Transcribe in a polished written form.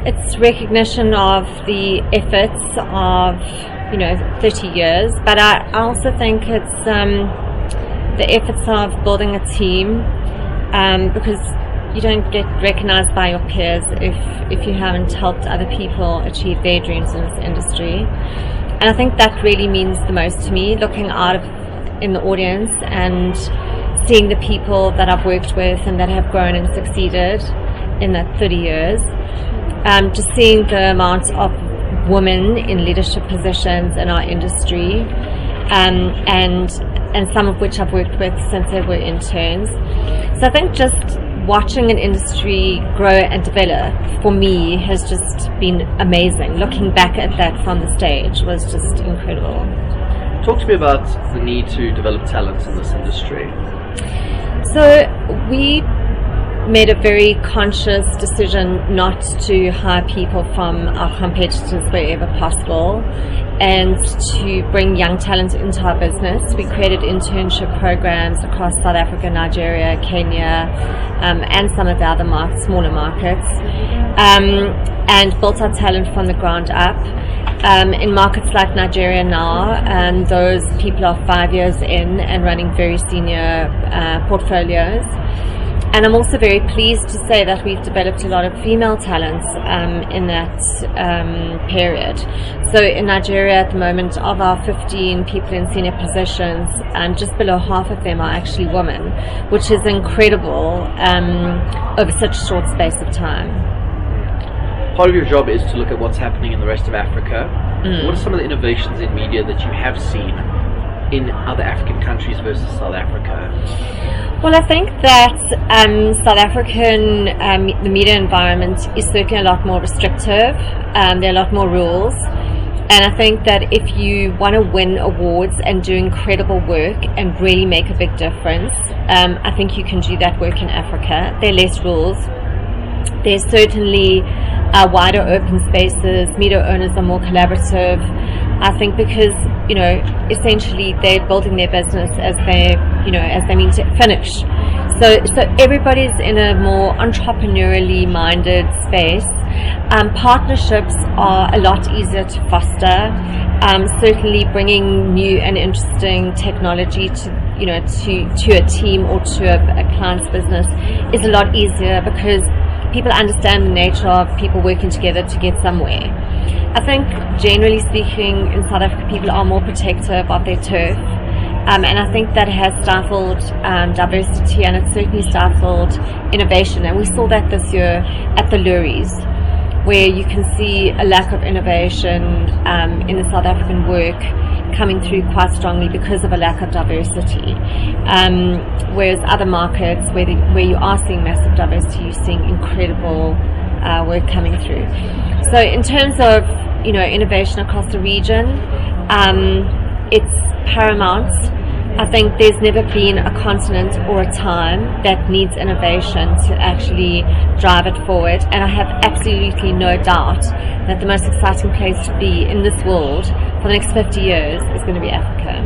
it's recognition of the efforts of 30 years, but I also think it's the efforts of building a team, because you don't get recognized by your peers if you haven't helped other people achieve their dreams in this industry. And I think that really means the most to me, looking out in the audience and seeing the people that I've worked with and that have grown and succeeded in that 30 years. Just seeing the amount of women in leadership positions in our industry, and some of which I've worked with since they were interns. So I think just watching an industry grow and develop, for me, has just been amazing. Looking back at that from the stage was just incredible. Talk to me about the need to develop talent in this industry. So we made a very conscious decision not to hire people from our competitors wherever possible, and to bring young talent into our business. We created internship programs across South Africa, Nigeria, Kenya, and some of the other smaller markets, and built our talent from the ground up. In markets like Nigeria now, those people are 5 years in and running very senior portfolios. And I'm also very pleased to say that we've developed a lot of female talents in that period. So in Nigeria at the moment, of our 15 people in senior positions, just below half of them are actually women, which is incredible over such a short space of time. Part of your job is to look at what's happening in the rest of Africa. What are some of the innovations in media that you have seen in other African countries versus South Africa? Well, I think that South African, the media environment is certainly a lot more restrictive. There are a lot more rules. And I think that if you want to win awards and do incredible work and really make a big difference, I think you can do that work in Africa. There are less rules. There's certainly wider open spaces. Media owners are more collaborative. I think because, essentially they're building their business as they mean to finish. So everybody's in a more entrepreneurially minded space. Partnerships are a lot easier to foster. Certainly bringing new and interesting technology to a team or to a client's business is a lot easier, because people understand the nature of people working together to get somewhere. I think, generally speaking, in South Africa, people are more protective of their turf, and I think that has stifled diversity, and it's certainly stifled innovation. And we saw that this year at the Loeries, where you can see a lack of innovation in the South African work coming through quite strongly because of a lack of diversity. Whereas other markets where you are seeing massive diversity, you're seeing incredible work coming through. So in terms of innovation across the region, it's paramount. I think there's never been a continent or a time that needs innovation to actually drive it forward, and I have absolutely no doubt that the most exciting place to be in this world for the next 50 years is going to be Africa.